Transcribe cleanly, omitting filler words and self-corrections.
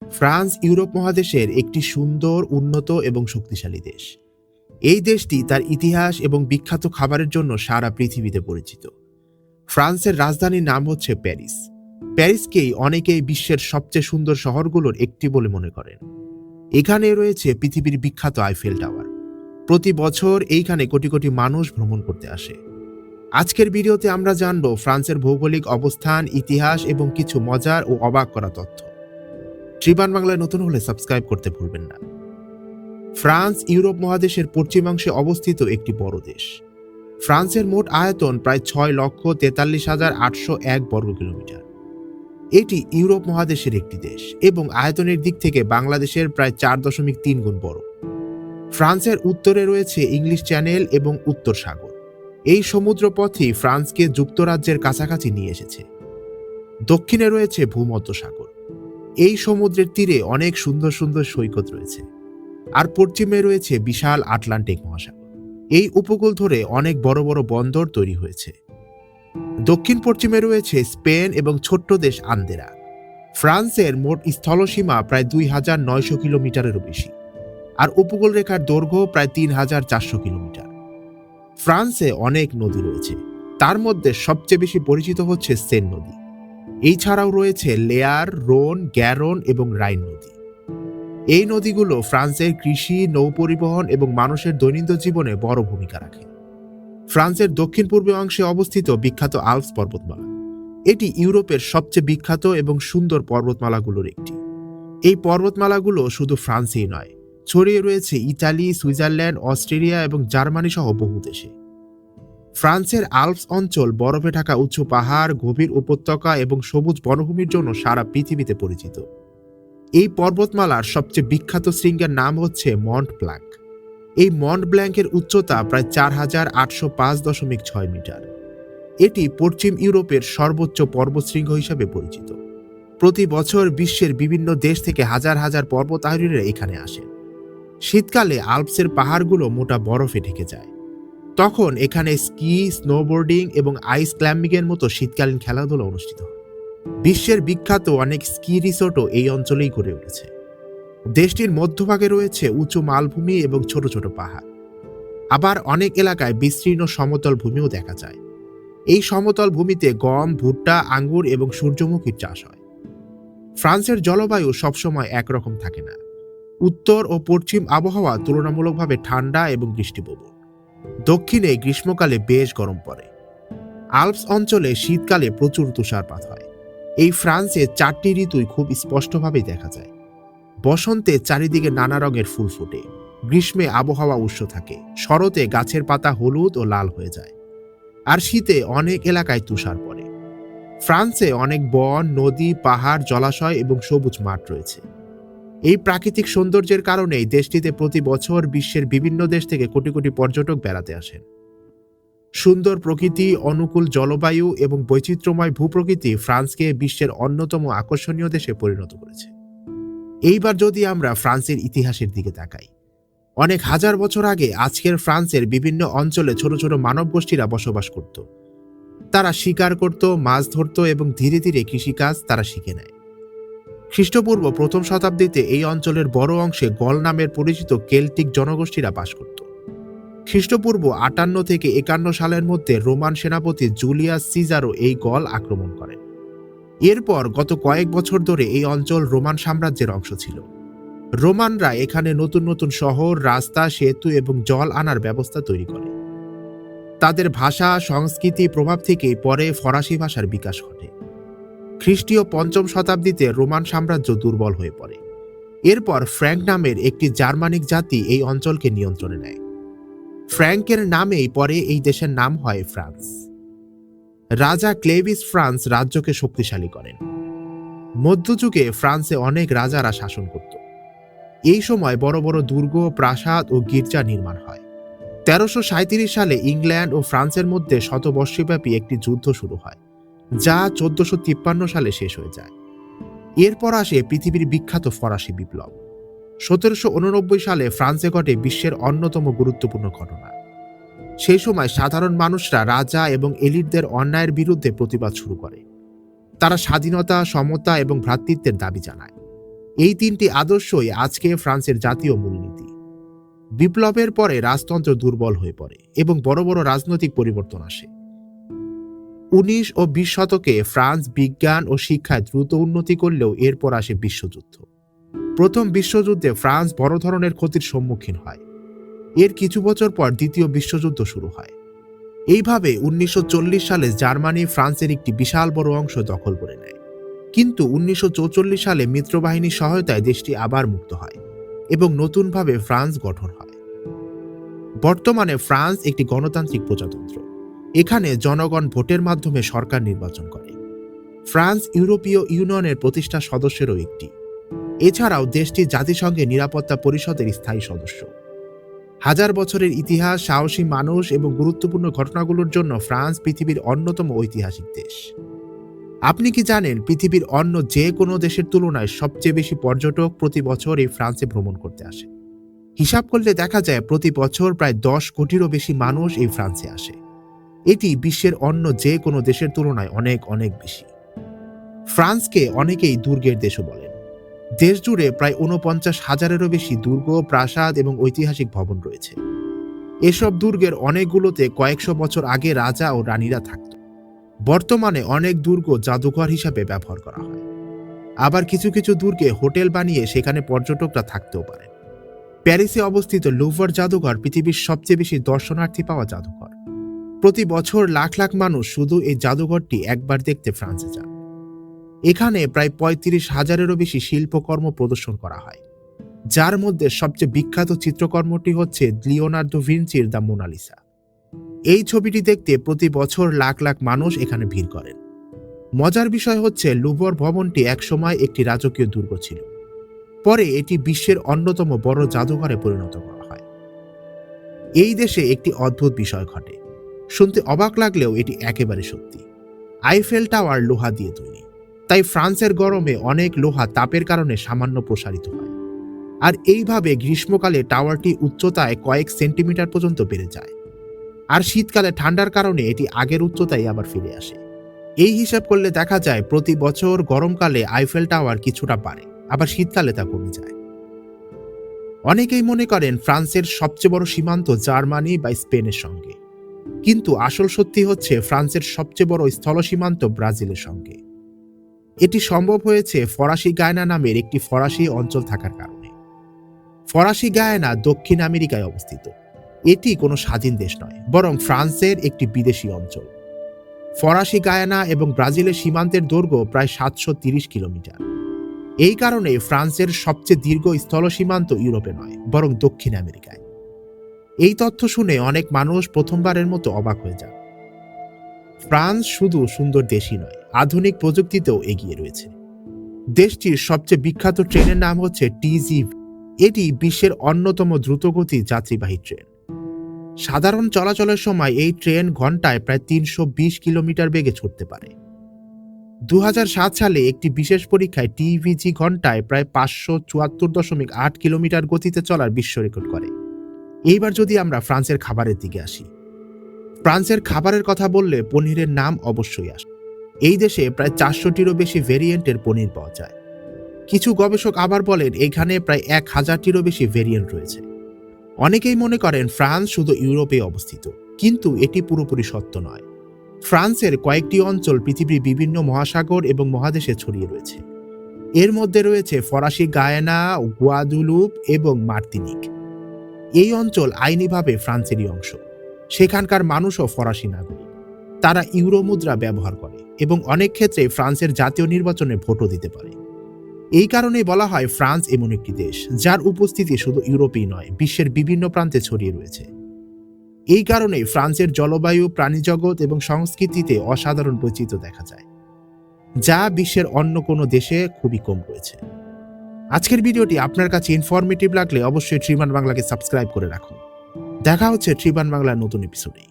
France Europe মহাদেশের একটি সুন্দর, উন্নত এবং শক্তিশালী দেশ। এই দেশটি তার ইতিহাস এবং বিখ্যাত খাবারের জন্য সারা পৃথিবীতে পরিচিত। ফ্রান্সের রাজধানীর নাম হচ্ছে প্যারিস। প্যারিসকেই অনেকেই বিশ্বের সবচেয়ে সুন্দর শহরগুলোর একটি বলে মনে করেন। এখানে রয়েছে পৃথিবীর বিখ্যাত আইফেল টাওয়ার। প্রতি বছর এইখানে কোটি কোটি মানুষ ভ্রমণ করতে আসে। আজকের ভিডিওতে আমরা জানব ফ্রান্সের ভৌগোলিক অবস্থান, ইতিহাস এবং কিছু মজার ও অবাক করা তথ্য। ট্রিবান বাংলায় নতুন হলে সাবস্ক্রাইব করতে ভুলবেন না। ফ্রান্স ইউরোপ মহাদেশের পশ্চিমাংশে অবস্থিত একটি বড় দেশ। ফ্রান্সের মোট আয়তন প্রায় 6,43,801 বর্গ কিলোমিটার। এটি ইউরোপ মহাদেশের একটি দেশ এবং আয়তনের দিক থেকে বাংলাদেশের প্রায় 4.3 গুণ বড়। ফ্রান্সের উত্তরে রয়েছে ইংলিশ চ্যানেল এবং উত্তর সাগর। এই সমুদ্রপথই ফ্রান্সকে যুক্তরাজ্যের কাছাকাছি নিয়ে এসেছে। দক্ষিণে রয়েছে ভূমধ্যসাগর। এই সমুদ্রের তীরে অনেক সুন্দর সুন্দর সৈকত রয়েছে। আর পশ্চিমে রয়েছে বিশাল আটলান্টিক মহাসাগর। এই উপকূল ধরে অনেক বড় বড় বন্দর তৈরি হয়েছে। দক্ষিণ পশ্চিমে রয়েছে স্পেন এবং ছোট্ট দেশ আন্দেরা। ফ্রান্সের মোট স্থলসীমা প্রায় 2,900 কিলোমিটারেরও বেশি, আর উপকূল রেখার দৈর্ঘ্য প্রায় 3,400 কিলোমিটার। ফ্রান্সে অনেক নদী রয়েছে, তার মধ্যে সবচেয়ে বেশি পরিচিত হচ্ছে সেন নদী। এছাড়াও রয়েছে লেয়ার, রোন, গ্যারন এবং রাইন নদী। এই নদীগুলো ফ্রান্সের কৃষি, নৌপরিবহন এবং মানুষের দৈনন্দিন জীবনে বড় ভূমিকা রাখে। ফ্রান্সের দক্ষিণ পূর্ব অংশে অবস্থিত বিখ্যাত আল্পস পর্বতমালা। এটি ইউরোপের সবচেয়ে বিখ্যাত এবং সুন্দর পর্বতমালাগুলোর একটি। এই পর্বতমালাগুলো শুধু ফ্রান্সেই নয়, ছড়িয়ে রয়েছে ইতালি, সুইজারল্যান্ড, অস্ট্রেলিয়া এবং জার্মানি সহ বহু দেশে। ফ্রান্সের আল্পস অঞ্চল বরফে ঢাকা উঁচু পাহাড়, গভীর উপত্যকা এবং সবুজ বনভূমির জন্য সারা পৃথিবীতে পরিচিত। এই পর্বতমালার সবচেয়ে বিখ্যাত শৃঙ্গের নাম হচ্ছে মন্ট ব্ল্যাঙ্ক। এই মন্ট ব্ল্যাঙ্কের উচ্চতা প্রায় 4,805.6 মিটার। এটি পশ্চিম ইউরোপের সর্বোচ্চ পর্বতশৃঙ্গ হিসাবে পরিচিত। প্রতি বছর বিশ্বের বিভিন্ন দেশ থেকে হাজার হাজার পর্বতারোহীরা এখানে আসেন। শীতকালে আল্পসের পাহাড়গুলো মোটা বরফে ঢেকে যায়। তখন এখানে স্কি, স্নোবোর্ডিং এবং আইস ক্লাইম্বিং এর মতো শীতকালীন খেলাধুলা অনুষ্ঠিত হয়। বিশ্বের বিখ্যাত অনেক স্কি রিসোর্টও এই অঞ্চলেই গড়ে উঠেছে। দেশটির মধ্যভাগে রয়েছে উঁচু মালভূমি এবং ছোট ছোট পাহাড়। আবার অনেক এলাকায় বিস্তীর্ণ সমতল ভূমিও দেখা যায়। এই সমতল ভূমিতে গম, ভুট্টা, আঙ্গুর এবং সূর্যমুখীর চাষ হয়। ফ্রান্সের জলবায়ু সবসময় একরকম থাকে না। উত্তর ও পশ্চিম আবহাওয়া তুলনামূলকভাবে ঠান্ডা এবং বৃষ্টিপ্রবণ। দক্ষিণে গ্রীষ্মকালে বেশ গরম পড়ে। আল্পস অঞ্চলে শীতকালে প্রচুর তুষারপাত হয়। এই ফ্রান্সে 4টি ঋতুই খুব স্পষ্টভাবেই দেখা যায়। বসন্তে চারিদিকে নানা রঙের ফুল ফোটে, গ্রীষ্মে আবহাওয়া উষ্ণ থাকে, শরতে গাছের পাতা হলুদ ও লাল হয়ে যায়, আর শীতে অনেক এলাকায় তুষার পড়ে। ফ্রান্সে অনেক বন, নদী, পাহাড়, জলাশয় এবং সবুজ মাঠ রয়েছে। এই প্রাকৃতিক সৌন্দর্যের কারণেই দেশটিতে প্রতি বছর বিশ্বের বিভিন্ন দেশ থেকে কোটি কোটি পর্যটক বেড়াতে আসেন। সুন্দর প্রকৃতি, অনুকূল জলবায়ু এবং বৈচিত্র্যময় ভূপ্রকৃতি ফ্রান্সকে বিশ্বের অন্যতম আকর্ষণীয় দেশে পরিণত করেছে। এইবার যদি আমরা ফ্রান্সের ইতিহাসের দিকে তাকাই, অনেক হাজার বছর আগে আজকের ফ্রান্সের বিভিন্ন অঞ্চলে ছোট ছোট মানব গোষ্ঠীরা বসবাস করত। তারা শিকার করত, মাছ ধরত এবং ধীরে ধীরে কৃষিকাজ তারা শিখে নেয়। খ্রিস্টপূর্ব 1ম শতাব্দীতে এই অঞ্চলের বড় অংশে গল নামের পরিচিত কেল্টিক জনগোষ্ঠীরা বাস করত। খ্রিস্টপূর্ব 58 থেকে 51 সালের মধ্যে রোমান সেনাপতি জুলিয়াস সিজারও এই গল আক্রমণ করেন। এরপর গত কয়েক বছর ধরে এই অঞ্চল রোমান সাম্রাজ্যের অংশ ছিল। রোমানরা এখানে নতুন নতুন শহর, রাস্তা, সেতু এবং জল আনার ব্যবস্থা তৈরি করে। তাদের ভাষা, সংস্কৃতি প্রভাব থেকেই পরে ফরাসি ভাষার বিকাশ ঘটে। খ্রিস্টীয় 5ম শতাব্দীতে রোমান সাম্রাজ্য দুর্বল হয়ে পড়ে। এরপর ফ্র্যাঙ্ক নামের একটি জার্মানিক জাতি এই অঞ্চলকে নিয়ন্ত্রণে নেয়। ফ্র্যাঙ্কের নামেই পরে এই দেশের নাম হয় ফ্রান্স। রাজা ক্লেভিস ফ্রান্স রাজ্যকে শক্তিশালী করেন। মধ্যযুগে ফ্রান্সে অনেক রাজারা শাসন করত। এই সময় বড় বড় দুর্গ, প্রাসাদ ও গির্জা নির্মাণ হয়। 1337 সালে ইংল্যান্ড ও ফ্রান্সের মধ্যে শতবর্ষব্যাপী একটি যুদ্ধ শুরু হয়, যা 1453 সালে শেষ হয়ে যায়। এরপর আসে পৃথিবীর বিখ্যাত ফরাসি বিপ্লব। 1789 সালে ফ্রান্সে ঘটে বিশ্বের অন্যতম গুরুত্বপূর্ণ ঘটনা। সেই সময় সাধারণ মানুষরা রাজা এবং এলিটদের অন্যায়ের বিরুদ্ধে প্রতিবাদ শুরু করে। তারা স্বাধীনতা, সমতা এবং ভ্রাতৃত্বের দাবি জানায়। এই তিনটি আদর্শই আজকে ফ্রান্সের জাতীয় মূলনীতি। বিপ্লবের পরে রাজতন্ত্র দুর্বল হয়ে পড়ে এবং বড় বড় রাজনৈতিক পরিবর্তন আসে। 19 ও 20 শতকে ফ্রান্স বিজ্ঞান ও শিক্ষায় দ্রুত উন্নতি করলেও এরপর আসে বিশ্বযুদ্ধ। প্রথম বিশ্বযুদ্ধে ফ্রান্স বড় ধরনের ক্ষতির সম্মুখীন হয়। এর কিছু বছর পর দ্বিতীয় বিশ্বযুদ্ধ শুরু হয়। এইভাবে 1940 সালে জার্মানি ফ্রান্সের একটি বিশাল বড় অংশ দখল করে নেয়। কিন্তু 1944 সালে মিত্রবাহিনীর সহায়তায় দেশটি আবার মুক্ত হয় এবং নতুনভাবে ফ্রান্স গঠন হয়। বর্তমানে ফ্রান্স একটি গণতান্ত্রিক প্রজাতন্ত্র। এখানে জনগণ ভোটের মাধ্যমে সরকার নির্বাচন করে। ফ্রান্স ইউরোপীয় ইউনিয়নের প্রতিষ্ঠা সদস্যেরও একটি। এছাড়াও দেশটি জাতিসংঘের নিরাপত্তা পরিষদের স্থায়ী সদস্য। হাজার বছরের ইতিহাস, সাহসী মানুষ এবং গুরুত্বপূর্ণ ঘটনাগুলোর জন্য ফ্রান্স পৃথিবীর অন্যতম ঐতিহাসিক দেশ। আপনি কি জানেন পৃথিবীর অন্য যে কোনো দেশের তুলনায় সবচেয়ে বেশি পর্যটক প্রতি বছর এই ফ্রান্সে ভ্রমণ করতে আসে? হিসাব করলে দেখা যায় প্রতি বছর প্রায় 10 কোটিরও বেশি মানুষ এই ফ্রান্সে আসে। এটি বিশ্বের অন্য যে কোনো দেশের তুলনায় অনেক অনেক বেশি। ফ্রান্সকে অনেকেই দুর্গের দেশও বলেন। দেশ জুড়ে প্রায় 49,000-এরও বেশি দুর্গ, প্রাসাদ এবং ঐতিহাসিক ভবন রয়েছে। এসব দুর্গের অনেকগুলোতে কয়েকশো বছর আগে রাজা ও রানীরা থাকত। বর্তমানে অনেক দুর্গ জাদুঘর হিসাবে ব্যবহার করা হয়। আবার কিছু কিছু দুর্গে হোটেল বানিয়ে সেখানে পর্যটকরা থাকতেও পারেন। প্যারিসে অবস্থিত লুভর জাদুঘর পৃথিবীর সবচেয়ে বেশি দর্শনার্থী পাওয়া জাদুঘর। প্রতি বছর লাখ লাখ মানুষ শুধু এই জাদুঘরটি একবার দেখতে ফ্রান্সে যান। এখানে প্রায় 35,000-এরও বেশি শিল্পকর্ম প্রদর্শন করা হয়, যার মধ্যে সবচেয়ে বিখ্যাত চিত্রকর্মটি হচ্ছে লিওনার্দো ভিঞ্চির দ্য মোনালিসা। এই ছবিটি দেখতে প্রতি বছর লাখ লাখ মানুষ এখানে ভিড় করেন। মজার বিষয় হচ্ছে লুভর ভবনটি একসময় একটি রাজকীয় দুর্গ ছিল। পরে এটি বিশ্বের অন্যতম বড় জাদুঘরে পরিণত করা হয়। এই দেশে একটি অদ্ভুত বিষয় ঘটে। শুনতে অবাক লাগলেও এটি একেবারে সত্যি। আইফেল টাওয়ার লোহা দিয়ে তৈরি, তাই ফ্রান্সের গরমে অনেক লোহা তাপের কারণে সামান্য প্রসারিত হয়। আর এইভাবে গ্রীষ্মকালে টাওয়ারটি উচ্চতায় কয়েক সেন্টিমিটার পর্যন্ত বেড়ে যায়। আর শীতকালে ঠান্ডার কারণে এটি আগের উচ্চতায় আবার ফিরে আসে। এই হিসাব করলে দেখা যায় প্রতি বছর গরমকালে আইফেল টাওয়ার কিছুটা বাড়ে, আবার শীতকালে তা কমে যায়। অনেকেই মনে করেন ফ্রান্সের সবচেয়ে বড় সীমান্ত জার্মানি বা স্পেনের সঙ্গে, কিন্তু আসল সত্যি হচ্ছে ফ্রান্সের সবচেয়ে বড় স্থল সীমান্ত ব্রাজিলের সঙ্গে। এটি সম্ভব হয়েছে ফরাসি গায়ানা নামের একটি ফরাসি অঞ্চল থাকার কারণে। ফরাসি গায়ানা দক্ষিণ আমেরিকায় অবস্থিত। এটি কোনো স্বাধীন দেশ নয়, বরং ফ্রান্সের একটি বিদেশি অঞ্চল। ফরাসি গায়ানা এবং ব্রাজিলের সীমান্তের দৈর্ঘ্য প্রায় 730 কিলোমিটার। এই কারণে ফ্রান্সের সবচেয়ে দীর্ঘ স্থল সীমান্ত ইউরোপে নয়, বরং দক্ষিণ আমেরিকায়। এই তথ্য শুনে অনেক মানুষ প্রথমবারের মতো অবাক হয়ে যান। ফ্রান্স শুধু সুন্দর দেশই নয়, আধুনিক প্রযুক্তিতেও এগিয়ে রয়েছে। দেশটির সবচেয়ে বিখ্যাত ট্রেনের নাম হচ্ছে TGV। এটি বিশ্বের অন্যতম দ্রুতগতি যাত্রীবাহী ট্রেন। সাধারণ চলাচলের সময় এই ট্রেন ঘন্টায় প্রায় 320 কিলোমিটার বেগে ছুটতে পারে। 2007 সালে একটি বিশেষ পরীক্ষায় TVG ঘন্টায় প্রায় 574.8 কিলোমিটার গতিতে চলার বিশ্ব রেকর্ড করে। এইবার যদি আমরা ফ্রান্সের খাবারের দিকে আসি, ফ্রান্সের খাবারের কথা বললে পনিরের নাম অবশ্যই আসে। এই দেশে প্রায় 400টিরও বেশি ভেরিয়েন্টের পনির পাওয়া যায়। কিছু গবেষক আবার বলেন এখানে প্রায় 1000টিরও বেশি ভেরিয়েন্ট রয়েছে। অনেকেই মনে করেন ফ্রান্স শুধু ইউরোপে অবস্থিত, কিন্তু এটি পুরোপুরি সত্য নয়। ফ্রান্সের কয়েকটি অঞ্চল পৃথিবীর বিভিন্ন মহাসাগর এবং মহাদেশে ছড়িয়ে রয়েছে। এর মধ্যে রয়েছে ফরাসি গায়ানা, গুয়াদুলুপ এবং মার্তিনিক। এই অঞ্চল আইনিভাবে ফ্রান্সেরই অংশ। সেখানকার মানুষও ফরাসি নাগরিক। তারা ইউরো মুদ্রা ব্যবহার করে এবং অনেক ক্ষেত্রে ফ্রান্সের জাতীয় নির্বাচনে ভোটও দিতে পারে। এই কারণেই বলা হয় ফ্রান্স এমন একটি দেশ যার উপস্থিতি শুধু ইউরোপেই নয়, বিশ্বের বিভিন্ন প্রান্তে ছড়িয়ে রয়েছে। এই কারণেই ফ্রান্সের জলবায়ু, প্রাণীজগৎ এবং সংস্কৃতিতে অসাধারণ বৈচিত্র্য দেখা যায়, যা বিশ্বের অন্য কোনো দেশে খুবই কম রয়েছে। আজকের ভিডিওটি আপনার কাছে ইনফরমেটিভ লাগলে অবশ্যই ট্রিবান বাংলাকে সাবস্ক্রাইব করে রাখুন। দেখা হচ্ছে ট্রিবান বাংলার নতুন এপিসোডে।